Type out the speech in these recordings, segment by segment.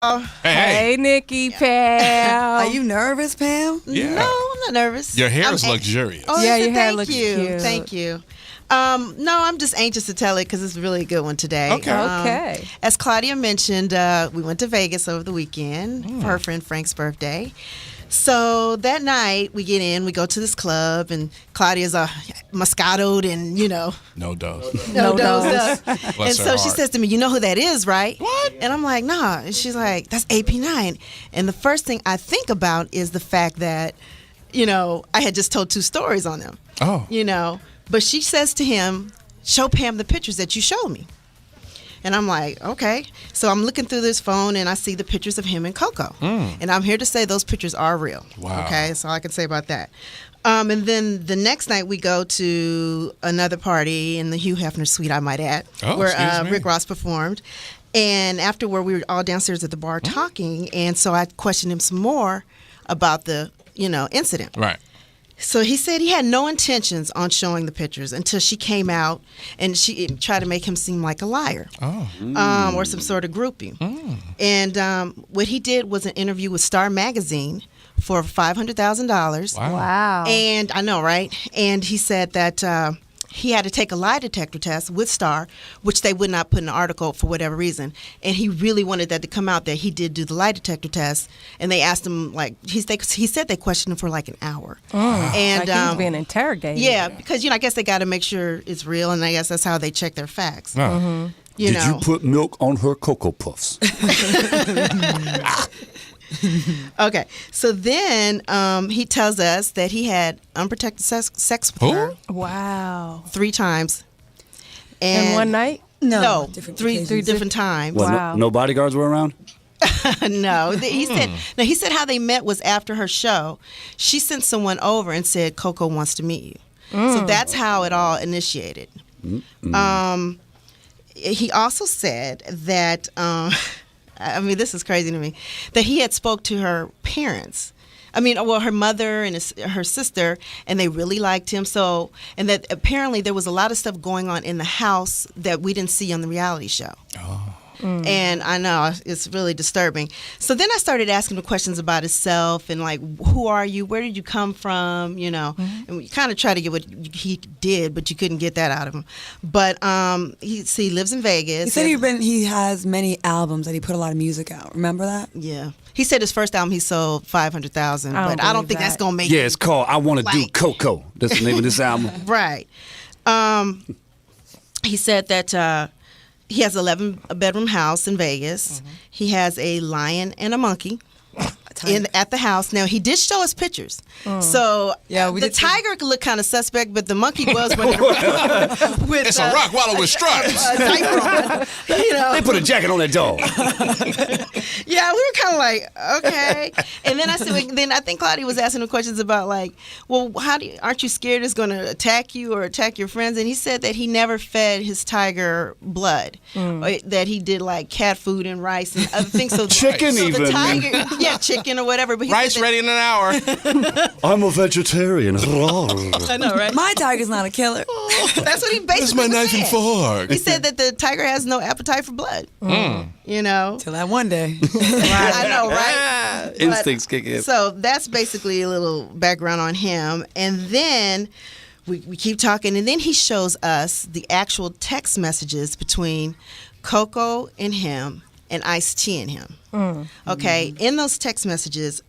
Hey, Nikki, Pam. Are you nervous, Pam? Yeah. No, I'm not nervous. Your hair is luxurious. Oh, Yeah, is your it? hair Thank looks you. cute. Thank you. No, I'm just anxious to tell it because it's really a good one today. Okay. Okay. As Claudia mentioned, we went to Vegas over the weekend for her friend Frank's birthday. So that night we get in, we go to this club, and Claudia's Moscatoed and, No dose. no dose. dose. And Bless so her she heart. says to me, you know who that is, right? What? And I'm like, nah. And she's like, that's Ap-9. And the first thing I think about is the fact that, I had just told two stories on them. Oh. But she says to him, show Pam the pictures that you showed me. And I'm like, okay. So I'm looking through this phone and I see the pictures of him and Coco. And I'm here to say those pictures are real. Wow. Okay, that's all I can say about that. And then the next night we go to another party in the Hugh Hefner suite, I might add, Oh, where excuse me. Rick Ross performed. And afterward, we were all downstairs at the bar talking. And so I questioned him some more about the, incident. Right. So he said he had no intentions on showing the pictures until she came out and she tried to make him seem like a liar. Oh. Or some sort of groupie. And what he did was an interview with Star Magazine for $500,000. Wow. And I know, right? And he said that he had to take a lie detector test with Star, which they would not put in the article for whatever reason. And he really wanted that to come out that he did do the lie detector test. And they asked him, he said they questioned him for like an hour. And Like he was being interrogated. yeah, because I guess they got to make sure it's real, and I guess that's how they check their facts. Oh. You Did you put milk on her Cocoa Puffs? Okay, so then he tells us that he had unprotected sex with Who? her Wow. 3 times. In one night? No, different three occasions. different times. What, Wow. no bodyguards were around? No, he said how they met was after her show. She sent someone over and said Coco wants to meet you. So that's how it all initiated. He also said that this is crazy to me, that he had spoke to her parents. Her mother and her sister, and they really liked him. So, and that apparently there was a lot of stuff going on in the house that we didn't see on the reality show. Oh. And I know it's really disturbing. So then I started asking him questions about himself and like, who are you? Where did you come from? And we kind of tried to get what he did, but you couldn't get that out of him. But he lives in Vegas. He said he has many albums that he put a lot of music out. Remember that? Yeah. He said his first album he sold 500,000, I don't but I don't believe think that's that. going to make Yeah, it's called I Want to Do Like- Coco. That's the name of this album. Right. He said that he has 11-bedroom house in Vegas. He has a lion and a monkey at the house. Now, he did show us pictures. So Yeah, we the did see- tiger could look kind of suspect, but the monkey was running around with It's a rock wallow with stripes. a diaper on. They put a jacket on that dog. Yeah, we were kind of like, okay. And then I think Claudia was asking him questions about like, well, aren't you scared it's going to attack you or attack your friends? And he said that he never fed his tiger blood, or that he did like cat food and rice and other things. So Chicken so even. the tiger, chicken or whatever. But he Rice said that- ready in an hour. I'm a vegetarian. I know, right? My tiger's not a killer. That's what he basically This is my was knife saying. and fork. He said that the tiger has no appetite for blood. Till that one day. I know, right? Instincts kick in. So that's basically a little background on him. And then we keep talking, and then he shows us the actual text messages between Coco and him and Ice-T and him. Okay, in those text messages,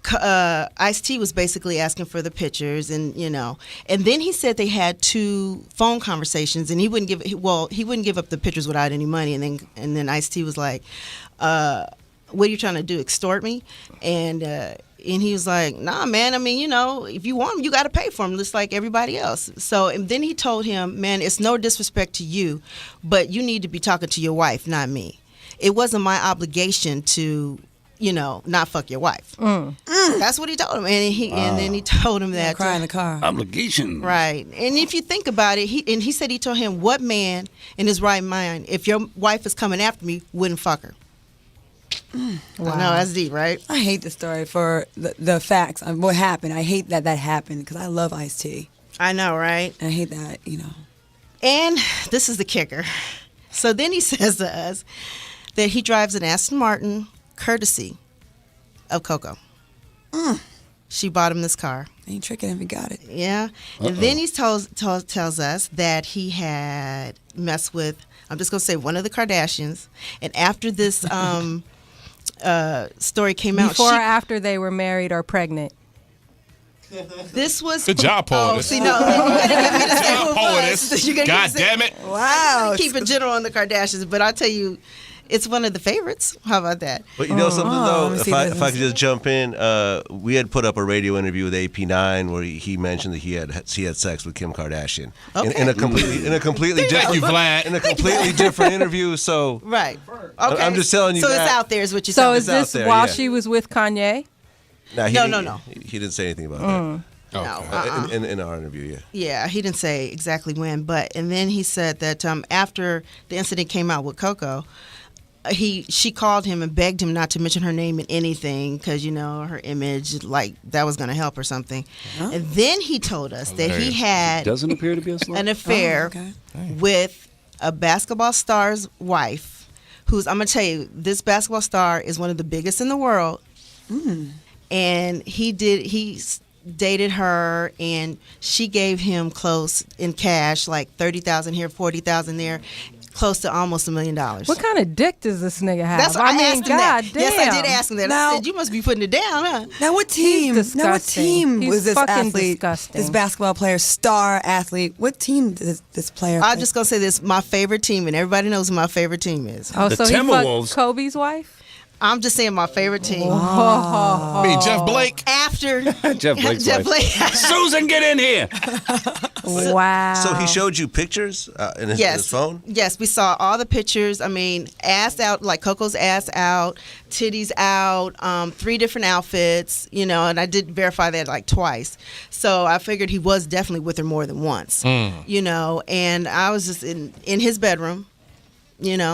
Ice-T was basically asking for the pictures, and and then he said they had 2 phone conversations, and he wouldn't give up the pictures without any money, and then Ice-T was like, what are you trying to do, extort me? And he was like, nah, man, if you want them, you got to pay for them just like everybody else. So and then he told him, man, it's no disrespect to you, but you need to be talking to your wife, not me. It wasn't my obligation to not fuck your wife. That's what he told him. And then he told him that. Cry in the car. Obligation. Right. And if you think about it, he said he told him, what man in his right mind, if your wife is coming after me, wouldn't fuck her? Wow. I know, that's deep, right? I hate the story for the facts of what happened. I hate that happened because I love Ice-T. I know, right? And I hate that, And this is the kicker. So then he says to us, that he drives an Aston Martin courtesy of Coco. She bought him this car. Ain't tricking if he got it. Yeah. And then he tells us that he had messed with, I'm just going to say, one of the Kardashians. And after this story came out. Before or after they were married or pregnant? This was. Good job, poetess. Oh, see, no. You gotta get me to say who it Poetess. was. You gotta God get me to say- damn it. Wow. Keep it general on the Kardashians, but I'll tell you, it's one of the favorites. How about that? But you know something let me though, see if I this. could just jump in, we had put up a radio interview with Ap-9 where he mentioned that he had sex with Kim Kardashian in a completely Thank you, different Vlad. in a completely different interview. So Right. Okay. I'm just telling you So that. it's out there, is what you're So telling is me. this there, while yeah. she was with Kanye? nah, he No, didn't- no. He didn't say anything about that in our interview. Yeah. Yeah, he didn't say exactly when, and then he said that after the incident came out with Coco, she called him and begged him not to mention her name in anything because her image, like that was going to help or something. And then he told us that he had Doesn't appear to be a slut. an affair with a basketball star's wife, who's, I'm going to tell you, this basketball star is one of the biggest in the world. And he dated her, and she gave him close in cash, like $30,000 here, $40,000 there, close to almost $1 million. What kind of dick does this nigga have? That's what I asked him that. God damn. Yes, I did ask him that. Now- I said, you must be putting it down, huh? Now what team? He's Now what disgusting. team He's was this fucking athlete? disgusting. This basketball player, star athlete. What team did this player? I'm play? just going to say this, my favorite team, and everybody knows who my favorite team is. Oh, The so he Timberwolves. fucked Kobe's wife? I'm just saying my favorite team. I mean, Jeff Blake. After Jeff Blake's wife. Blake. Susan, get in here. Wow. So he showed you pictures in his phone? Yes, we saw all the pictures. I mean, ass out, like Coco's ass out, titties out, 3 different outfits, and I did verify that like twice. So I figured he was definitely with her more than once, and I was just in his bedroom,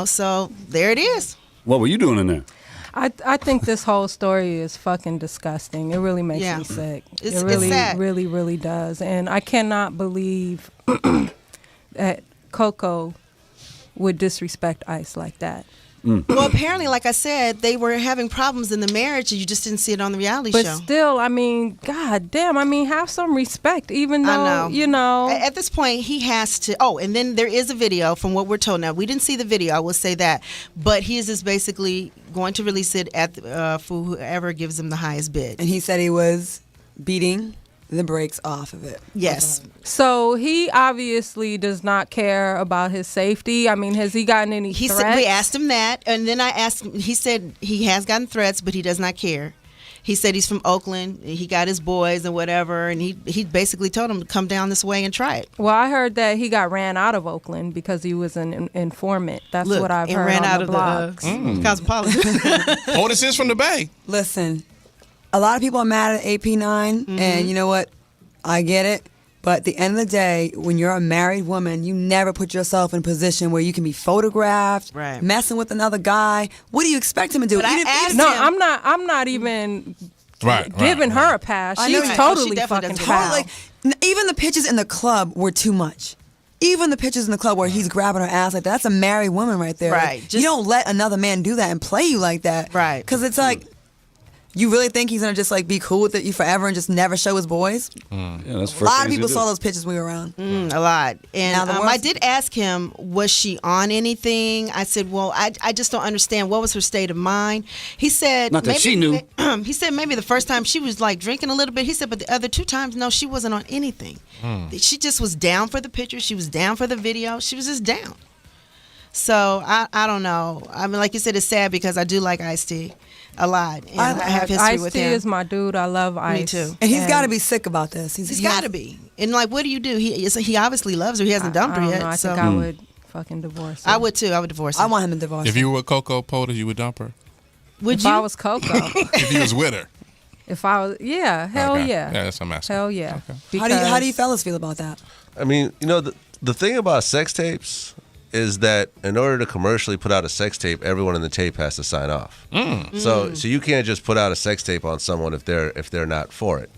so there it is. What were you doing in there? I think this whole story is fucking disgusting. It really makes me sick. It's It really, sad. really, really does. And I cannot believe that Coco would disrespect Ice like that. Well, apparently, like I said, they were having problems in the marriage, and you just didn't see it on the reality But show. still, I mean, god damn, have some respect, even though, I know. At this point, he has to. Oh, and then there is a video from what we're told. Now, we didn't see the video, I will say that. But he is just basically going to release it for whoever gives him the highest bid. And he said he was beating the brakes off of it. Yes. So he obviously does not care about his safety. I mean, has he gotten any He threats? said, we asked him that, and then I asked him, he said he has gotten threats, but he does not care. He said he's from Oakland, he got his boys and whatever, and he basically told him to come down this way and try it. Well, I heard that he got ran out of Oakland because he was an informant. That's Look, what I've and heard ran on out the of blogs. the cosmopolitan. Otis is from the Bay. Listen, a lot of people are mad at AP9, and you know what? I get it. But at the end of the day, when you're a married woman, you never put yourself in a position where you can be photographed, Right. messing with another guy. What do you expect him to do? But I asked No, him- I'm not even Right. giving her a pass. I know She's you- totally she definitely fucking doesn't foul. Totally. Even the pictures in the club were too much. Even the pictures in the club where he's grabbing her ass like that, that's a married woman right there. Right. Like, you don't let another man do that and play you like that. Right. Because it's like, you really think he's going to just like be cool with you forever and just never show his boys? Yeah, that's A lot of people saw those pictures when we were around. A lot. And Now, the I worst- did ask him, was she on anything? I said, well, I just don't understand. What was her state of mind? He said, Not that she knew. He said maybe the first time she was like drinking a little bit. He said, but the other 2 times, no, she wasn't on anything. She just was down for the picture. She was down for the video. She was just down. So I don't know. I mean, like you said, it's sad because I do like Ice-T a lot. And I have history with Ice-T him. is my dude. I love Ice. too. And he's got to be sick about this. He's got to be. And like, what do you do? He obviously loves her. He hasn't dumped I her don't yet. know. I so think I would fucking divorce her. I would too. I would divorce her. I want him to divorce If her. you were Coco POTUS, you would dump her. Would if you? I was Coco. If you was with her. If I was, yeah, hell Okay. yeah. Yeah, that's what I'm asking. Hell yeah. Okay. How do you fellas feel about that? I mean, the thing about sex tapes is that in order to commercially put out a sex tape, everyone in the tape has to sign off. So you can't just put out a sex tape on someone if they're not for it.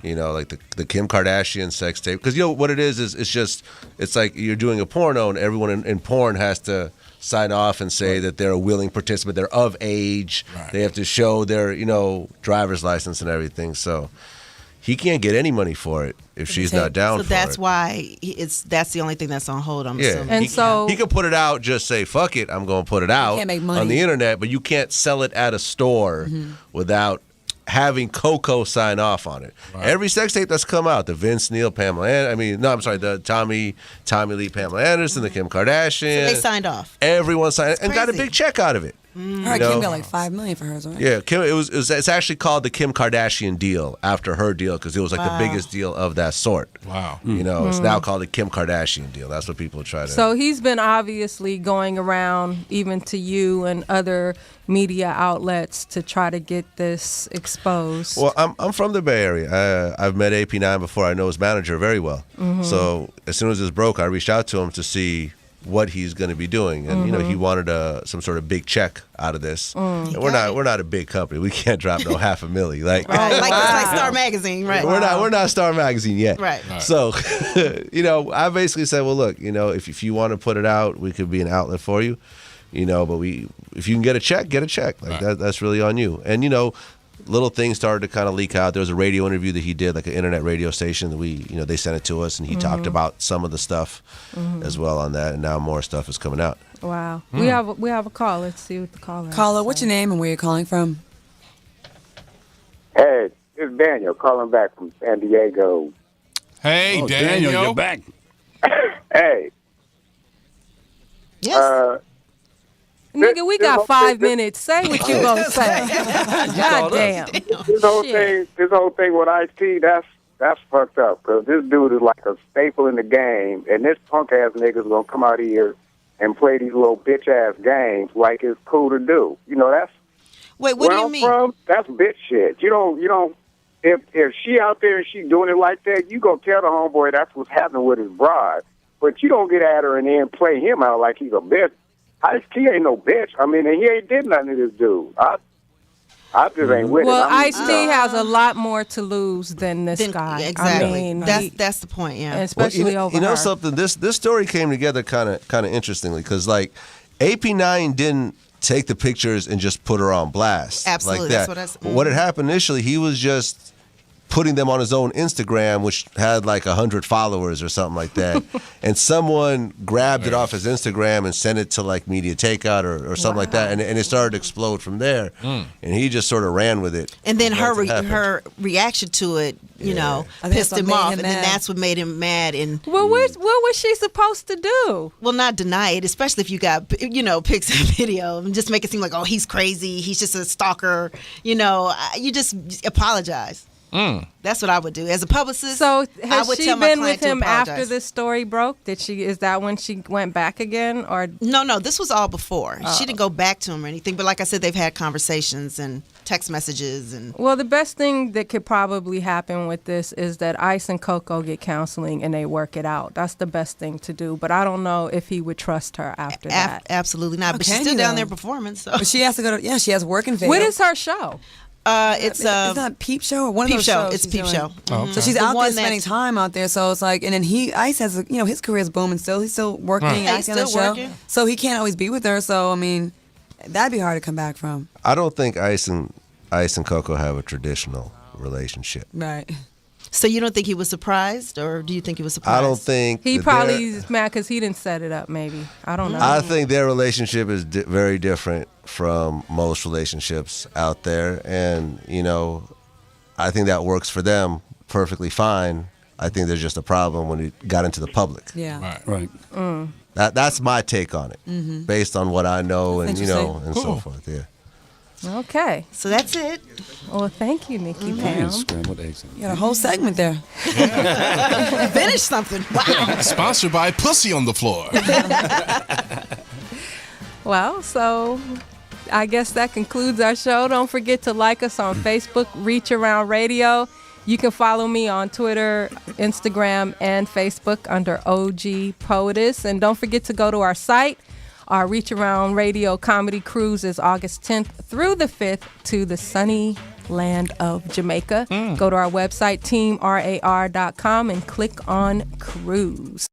Like the Kim Kardashian sex tape, because what it is it's like you're doing a porno and everyone in porn has to sign off and say that they're a willing participant. They're of age. Right. They have to show their, driver's license and everything. So he can't get any money for it if she's not down So for that's it. why that's the only thing that's on hold. I'm assuming. And he could put it out, just say, fuck it, I'm going to put it out can't make money. on the internet, but you can't sell it at a store without having Coco sign off on it. Right. Every sex tape that's come out, the Vince Neil, the Tommy Lee, Pamela Anderson, the Kim Kardashian. They signed off. Everyone signed and got a crazy. big check out of it. Her Kim got like $5 million for hers, right? Yeah, Kim, it's actually called the Kim Kardashian deal after her deal because it was like the biggest deal of that sort. Wow. It's now called the Kim Kardashian deal. That's what people try to. So he's been obviously going around even to you and other media outlets to try to get this exposed. Well, I'm from the Bay Area. I've met Ap-9 before. I know his manager very well. So as soon as this broke, I reached out to him to see what he's going to be doing, and he wanted some sort of big check out of this. And we're not a big company. We can't drop no $500,000. Like Like Star Magazine, right? we're not Star Magazine yet. Right. So I basically said, well, look, if you want to put it out, we could be an outlet for you. But if you can get a check, get a check. Like that's really on you. And little things started to kind of leak out. There was a radio interview that he did, like an internet radio station that they sent it to us, and he talked about some of the stuff as well on that. And now more stuff is coming out. Wow. We have a call. Let's see what the caller. Caller, what's your name and where you're calling from? Hey, it's Daniel calling back from San Diego. Hey, Daniel, you're back. Hey, Yes. Nigga, we got 5 minutes. Say what you gonna say. God damn. this whole thing with Ice-T, that's fucked up because this dude is like a staple in the game, and this punk ass nigga's gonna come out here and play these little bitch ass games like it's cool to do. That's Wait, what do where you I'm mean? from. That's bitch shit. You don't. If she out there and she doing it like that, you gonna tell the homeboy that's what's happening with his bride. But you don't get at her and then play him out like he's a bitch. Ice-T ain't no bitch. I mean, and he ain't did nothing to this dude. I just ain't with Well, it. Ice-T has a lot more to lose than this guy. Exactly. I mean, that's the point. Yeah. especially over you know her. something. This story came together kind of interestingly because like Ap-9 didn't take the pictures and just put her on blast. Absolutely, like that. that's what What had happened initially, he was just putting them on his own Instagram, which had like 100 followers or something like that. And someone grabbed it off his Instagram and sent it to like Media Takeout or something like that. And it started to explode from there. And he just sort of ran with it. And then once it happened. her reaction to it, I think pissed that's what him made off, him and then mad. that's what made him mad. And Well, what was she supposed to do? well, not deny it, especially if you got pics and video, and just make it seem like he's crazy, he's just a stalker. You just apologize. That's what I would do as a publicist. So I has would she tell my been client with to him after apologize. this story broke? Is that when she went back again, or? No, this was all before. She didn't go back to him or anything. But like I said, they've had conversations and text messages and. Well, the best thing that could probably happen with this is that Ice and Coco get counseling and they work it out. That's the best thing to do. But I don't know if he would trust her after that. Absolutely not. But she's can still you, down though? there performing. So But she has to go to, she has work in Vegas. What is her show? it's Is that Peep Show or one of Peep those Show. shows It's she's Peep doing? Show. Oh, okay. So she's The out there one spending that's- time out there. So it's like, and then Ice has, his career is booming still. He's still working, Right. acting on the Still show. working. So he can't always be with her. So, I mean, that'd be hard to come back from. I don't think Ice and Coco have a traditional relationship. Right. So you don't think he was surprised, or do you think he was surprised? I don't think He that probably their- is mad because he didn't set it up. Maybe I don't know. I think their relationship is very different from most relationships out there, and I think that works for them perfectly fine. I think there's just a problem when it got into the public. Yeah. Right. Right. That's my take on it, based on what I know and Interesting. and so Cool. forth. Yeah. Okay. So that's it. Well, thank you, Nikki Pam. And scrambled eggs. You got a whole segment there. Finish something. Wow. Sponsored by Pussy on the Floor. Well, so I guess that concludes our show. Don't forget to like us on Facebook, Reach Around Radio. You can follow me on Twitter, Instagram, and Facebook under OG Poetess. And don't forget to go to our site. Our Reach Around Radio comedy cruise is August 10th through the 5th to the sunny land of Jamaica. Go to our website, teamrar.com, and click on cruise.